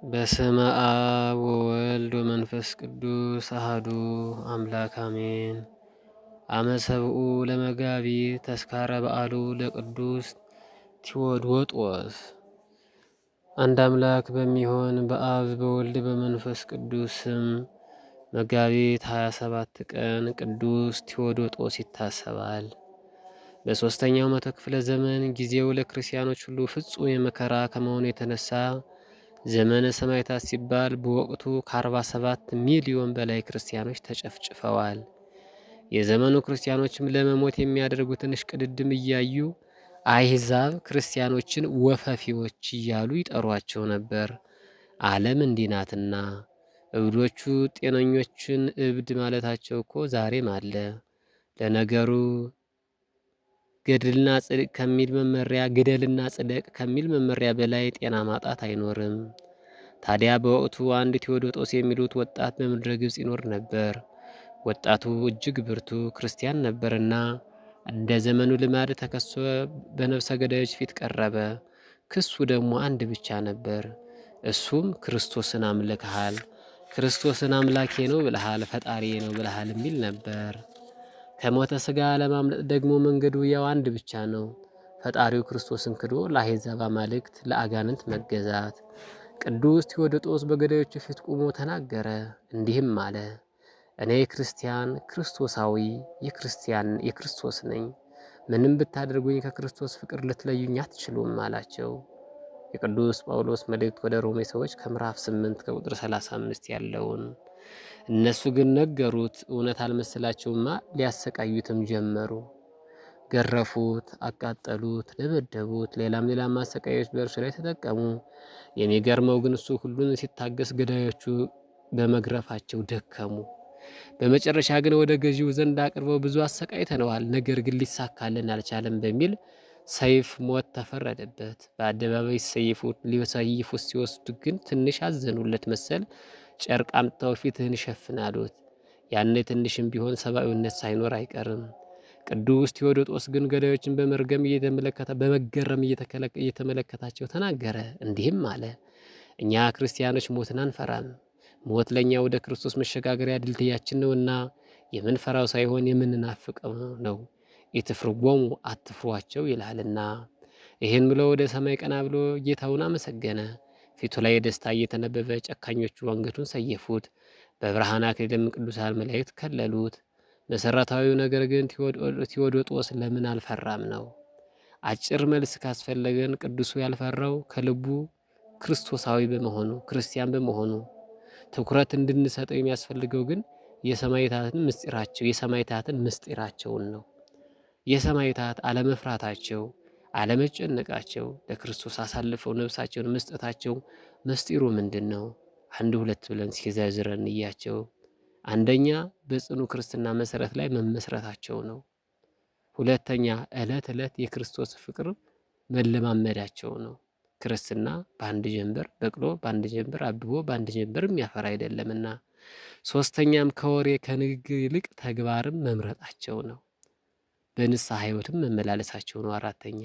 በስመ አብ ወወልድ ወመንፈስ ቅዱስ አሐዱ አምላክ አሜን። አመ ሰብኡ ለመጋቢት ተስካረ በዓሉ ለቅዱስ ቴዎዶጦስ። አንድ አምላክ በሚሆን በአብ በወልድ በመንፈስ ቅዱስ ስም መጋቢት 27 ቀን ቅዱስ ቴዎዶጦስ ይታሰባል። በሦስተኛው መቶ ክፍለ ዘመን ጊዜው ለክርስቲያኖች ሁሉ ፍጹም የመከራ ከመሆኑ የተነሳ ዘመነ ሰማዕታት ሲባል በወቅቱ ከ47 ሚሊዮን በላይ ክርስቲያኖች ተጨፍጭፈዋል። የዘመኑ ክርስቲያኖችም ለመሞት የሚያደርጉትን እሽቅድድም እያዩ አሕዛብ ክርስቲያኖችን ወፈፊዎች እያሉ ይጠሯቸው ነበር። ዓለም እንዲህ ናትና እብዶቹ ጤነኞችን እብድ ማለታቸው እኮ ዛሬም አለ። ለነገሩ ገድልና ጽድቅ ከሚል መመሪያ ገደልና ጽድቅ ከሚል መመሪያ በላይ ጤና ማጣት አይኖርም። ታዲያ በወቅቱ አንድ ቴዎዶጦስ የሚሉት ወጣት በምድረ ግብፅ ይኖር ነበር። ወጣቱ እጅግ ብርቱ ክርስቲያን ነበርና እንደ ዘመኑ ልማድ ተከሶ በነፍሰ ገዳዮች ፊት ቀረበ። ክሱ ደግሞ አንድ ብቻ ነበር። እሱም ክርስቶስን አምልከሃል፣ ክርስቶስን አምላኬ ነው ብለሃል፣ ፈጣሪ ነው ብለሃል የሚል ነበር። ከሞተ ሥጋ ለማምለጥ ደግሞ መንገዱ ያው አንድ ብቻ ነው። ፈጣሪው ክርስቶስን ክዶ ለአሕዛብ አማልክት ለአጋንንት መገዛት። ቅዱስ ቴዎዶጦስ በገዳዮቹ ፊት ቆሞ ተናገረ፣ እንዲህም አለ። እኔ ክርስቲያን ክርስቶሳዊ የክርስቶስ ነኝ። ምንም ብታደርጉኝ ከክርስቶስ ፍቅር ልትለዩኝ አትችሉም አላቸው። የቅዱስ ጳውሎስ መልእክት ወደ ሮሜ ሰዎች ከምዕራፍ 8 ከቁጥር 35 ያለውን። እነሱ ግን ነገሩት፣ እውነት አልመሰላቸውማ። ሊያሰቃዩትም ጀመሩ። ገረፉት፣ አቃጠሉት፣ ደበደቡት፣ ሌላም ማሰቃዮች በእርሱ ላይ ተጠቀሙ። የሚገርመው ግን እሱ ሁሉን ሲታገስ ገዳዮቹ በመግረፋቸው ደከሙ። በመጨረሻ ግን ወደ ገዢው ዘንድ አቅርበው ብዙ አሰቃይተነዋል፣ ነገር ግን ሊሳካልን አልቻለም በሚል ሰይፍ ሞት ተፈረደበት። በአደባባይ ሊሰይፉት ሲወስዱ ግን ትንሽ አዘኑለት መሰል ጨርቅ አምጥተው ፊትህን ሸፍን አሉት። ያኔ ትንሽም ቢሆን ሰብአዊነት ሳይኖር አይቀርም። ቅዱስ ቴዎዶጦስ ግን ገዳዮችን በመገረም እየተመለከታቸው ተናገረ፣ እንዲህም አለ። እኛ ክርስቲያኖች ሞትን አንፈራም። ሞት ለእኛ ወደ ክርስቶስ መሸጋገሪያ ድልድያችን ነውና የምንፈራው ሳይሆን የምንናፍቀው ነው። ኢትፍርዎሙ አትፍሯቸው ይላልና። ይህን ብሎ ወደ ሰማይ ቀና ብሎ ጌታውን አመሰገነ። ፊቱ ላይ ደስታ እየተነበበ ጨካኞቹ አንገቱን ሰየፉት፣ በብርሃን አክሊልም ቅዱሳን መላእክት ከለሉት። መሰረታዊው ነገር ግን ቴዎዶጦስ ለምን አልፈራም ነው። አጭር መልስ ካስፈለገን ቅዱሱ ያልፈራው ከልቡ ክርስቶሳዊ በመሆኑ ክርስቲያን በመሆኑ፣ ትኩረት እንድንሰጠው የሚያስፈልገው ግን የሰማዕታትን ምስጢራቸውን ነው። የሰማዕታት አለመፍራታቸው አለመጨነቃቸው ለክርስቶስ አሳልፈው ነፍሳቸውን መስጠታቸው ምስጢሩ ምንድን ነው? አንድ ሁለት ብለን ሲዘርዝረን እንያቸው። አንደኛ በጽኑ ክርስትና መሰረት ላይ መመስረታቸው ነው። ሁለተኛ ዕለት ዕለት የክርስቶስ ፍቅር መለማመዳቸው ነው። ክርስትና በአንድ ጀንበር በቅሎ በአንድ ጀንበር አብቦ በአንድ ጀንበር የሚያፈራ አይደለምና። ሶስተኛም ከወሬ ከንግግር ይልቅ ተግባርም መምረጣቸው ነው። በንስሐ ሕይወትም መመላለሳቸው ነው። አራተኛ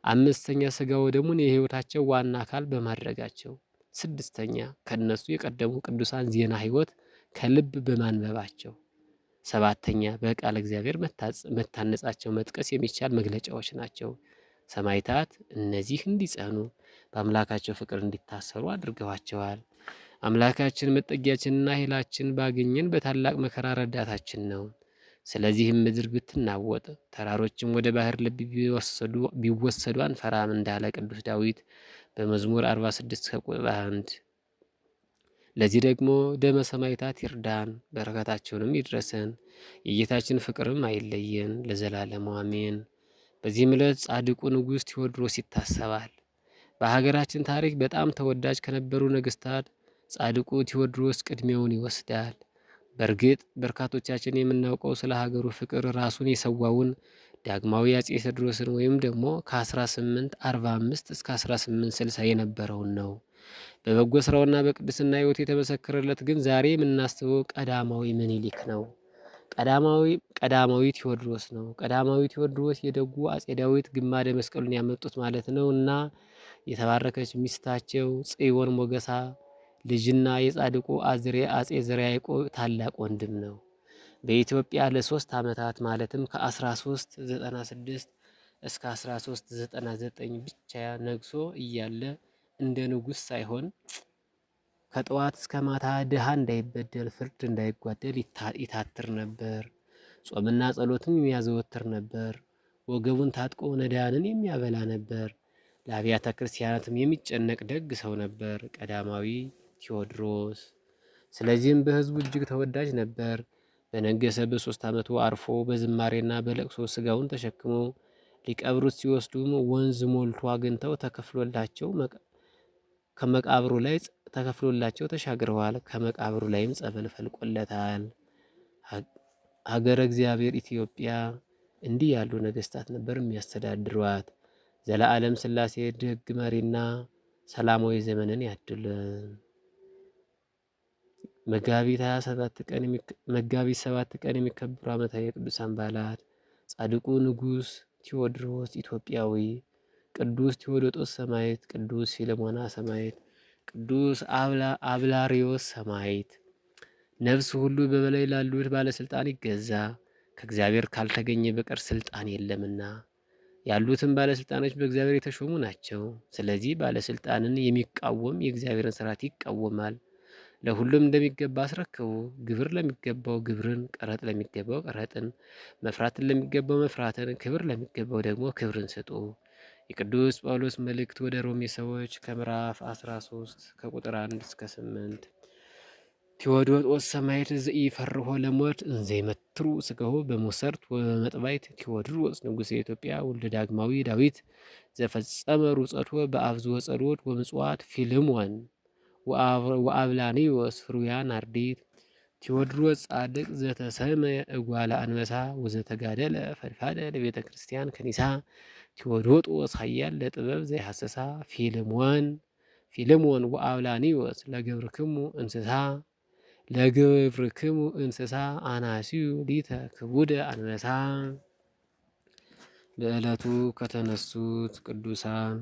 አምስተኛ ስጋ ወደሙን የሕይወታቸው ዋና አካል በማድረጋቸው። ስድስተኛ ከነሱ የቀደሙ ቅዱሳን ዜና ሕይወት ከልብ በማንበባቸው። ሰባተኛ በቃል እግዚአብሔር መታነጻቸው መጥቀስ የሚቻል መግለጫዎች ናቸው። ሰማዕታት እነዚህ እንዲጸኑ በአምላካቸው ፍቅር እንዲታሰሩ አድርገዋቸዋል። አምላካችን መጠጊያችንና ኃይላችን ባገኘን በታላቅ መከራ ረዳታችን ነው። ስለዚህም ምድር ብትናወጥ ተራሮችም ወደ ባህር ልብ ቢወሰዱ አንፈራም እንዳለ ቅዱስ ዳዊት በመዝሙር 46 ከቁጥር 1። ለዚህ ደግሞ ደመ ሰማዕታት ይርዳን፣ በረከታቸውንም ይድረሰን፣ የጌታችን ፍቅርም አይለየን ለዘላለሙ አሜን። በዚህም ዕለት ጻድቁ ንጉሥ ቴዎድሮስ ይታሰባል። በሀገራችን ታሪክ በጣም ተወዳጅ ከነበሩ ነገሥታት ጻድቁ ቴዎድሮስ ቅድሜውን ይወስዳል። በእርግጥ በርካቶቻችን የምናውቀው ስለ ሀገሩ ፍቅር ራሱን የሰዋውን ዳግማዊ አፄ ቴዎድሮስን ወይም ደግሞ ከ1845 እስከ 1860 የነበረውን ነው። በበጎ ስራውና በቅድስና ሕይወት የተመሰከረለት ግን ዛሬ የምናስበው ቀዳማዊ ምኒልክ ነው። ቀዳማዊ ቴዎድሮስ ነው። ቀዳማዊ ቴዎድሮስ የደጉ አጼ ዳዊት ግማደ መስቀሉን ያመጡት ማለት ነው እና የተባረከች ሚስታቸው ጽዮን ሞገሳ ልጅና የጻድቁ አጼ ዘርዓ ያዕቆብ ታላቅ ወንድም ነው። በኢትዮጵያ ለ3 ዓመታት ማለትም ከ1396 እስከ 1399 ብቻ ነግሶ እያለ እንደ ንጉሥ ሳይሆን ከጠዋት እስከ ማታ ድሃ እንዳይበደል ፍርድ እንዳይጓደል ይታትር ነበር። ጾምና ጸሎትም የሚያዘወትር ነበር። ወገቡን ታጥቆ ነዳያንን የሚያበላ ነበር። ለአብያተ ክርስቲያናትም የሚጨነቅ ደግ ሰው ነበር ቀዳማዊ ቴዎድሮስ። ስለዚህም በሕዝቡ እጅግ ተወዳጅ ነበር። በነገሰ በ3 ዓመቱ አርፎ በዝማሬና በለቅሶ ስጋውን ተሸክሞ ሊቀብሩት ሲወስዱም ወንዝ ሞልቶ አግኝተው ከመቃብሩ ላይ ተከፍሎላቸው ተሻግረዋል። ከመቃብሩ ላይም ጸበል ፈልቆለታል። ሀገረ እግዚአብሔር ኢትዮጵያ እንዲህ ያሉ ነገስታት ነበር የሚያስተዳድሯት። ዘለዓለም ሥላሴ ደግ መሪና ሰላማዊ ዘመንን ያድለን። መጋቢት 7 ቀን የሚከበሩ ዓመታዊ የቅዱሳን በዓላት ጻድቁ ንጉሥ ቴዎድሮስ ኢትዮጵያዊ፣ ቅዱስ ቴዎዶጦስ ሰማዕት፣ ቅዱስ ፊልሞና ሰማዕት፣ ቅዱስ አብላሪዮስ ሰማዕት። ነፍስ ሁሉ በበላይ ላሉት ባለስልጣን ይገዛ፣ ከእግዚአብሔር ካልተገኘ በቀር ስልጣን የለምና። ያሉትም ባለስልጣኖች በእግዚአብሔር የተሾሙ ናቸው። ስለዚህ ባለስልጣንን የሚቃወም የእግዚአብሔርን ስርዓት ይቃወማል። ለሁሉም እንደሚገባ አስረክቡ። ግብር ለሚገባው ግብርን፣ ቀረጥ ለሚገባው ቀረጥን፣ መፍራትን ለሚገባው መፍራትን፣ ክብር ለሚገባው ደግሞ ክብርን ስጡ። የቅዱስ ጳውሎስ መልእክት ወደ ሮሜ ሰዎች ከምዕራፍ 13 ከቁጥር 1 እስከ 8። ቴዎዶጦስ ሰማዕት ዘኢፈርሆ ለሞት እንዘ ይመትሩ ሥጋሁ በሞሰርት ወበመጥባይት። ቴዎድሮስ ንጉሠ ኢትዮጵያ ወልደ ዳግማዊ ዳዊት ዘፈጸመ ሩጸቶ በአብዝሖ ጸሎት ወምጽዋት። ፊልሞን ወአብላኒዮስ ፍሩያን አርዲት። ቴዎድሮስ ጻድቅ ዘተሰመየ እጓለ አንበሳ ወዘተጋደለ ፈድፋደ ለቤተ ክርስቲያን ከኒሳ። ቴዎዶጦስ ኃያል ለጥበብ ዘይሐሰሳ። ፊልሞን ወአብላኒዮስ ለግብርክሙ እንስሳ አናሲዩ ሊተ ክቡደ አንበሳ። ለዕለቱ ከተነሱት ቅዱሳን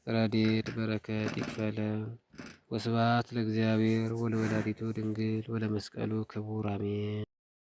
ረድኤት በረከት ይክፈለን። ወስብሐት ለእግዚአብሔር ወለወላዲቱ ድንግል ወለመስቀሉ ክቡር አሜን።